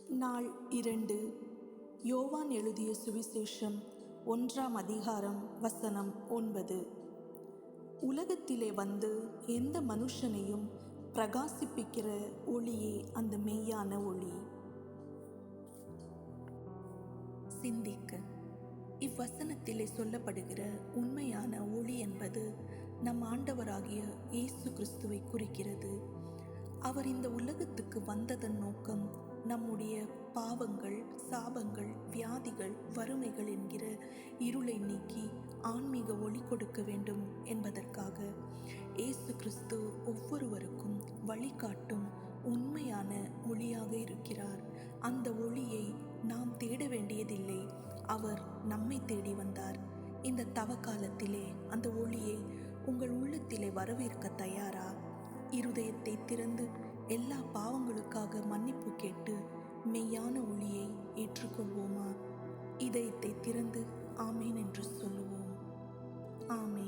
நாள் 2. யோவான் எழுதிய சுவிசேஷம் 1ஆம் அதிகாரம் வசனம் 9. உலகத்திலே வந்து எந்த மனுஷனையும் பிரகாசிப்பிக்கிற ஒளியே அந்த மெய்யான ஒளி. சிந்திக்க, இவ்வசனத்திலே சொல்லப்படுகிற உண்மையான ஒளி என்பது நம் ஆண்டவராகிய இயேசு கிறிஸ்துவை குறிக்கிறது. அவர் இந்த உலகத்துக்கு வந்ததன் நோக்கம் நம்முடைய பாவங்கள், சாபங்கள், வியாதிகள், வறுமைகள் என்கிற இருளை நீக்கி ஆன்மீக ஒளி கொடுக்க வேண்டும் என்பதற்காக. இயேசு கிறிஸ்து ஒவ்வொருவருக்கும் வழிகாட்டும் உண்மையான ஒளியாக இருக்கிறார். அந்த ஒளியை நாம் தேட வேண்டியதில்லை, அவர் நம்மை தேடி வந்தார். இந்த தவக்காலத்திலே அந்த ஒளியை உங்கள் உள்ளத்திலே வரவேற்க தயாரா? இருதயத்தை திறந்து எல்லா பாவங்களுக்காக மன்னிப்பு கேட்டு மெய்யான ஒளியை ஏற்றுக்கொள்வோமா? இதயத்தை திறந்து ஆமேன் என்று சொல்லுவோம். ஆமேன்.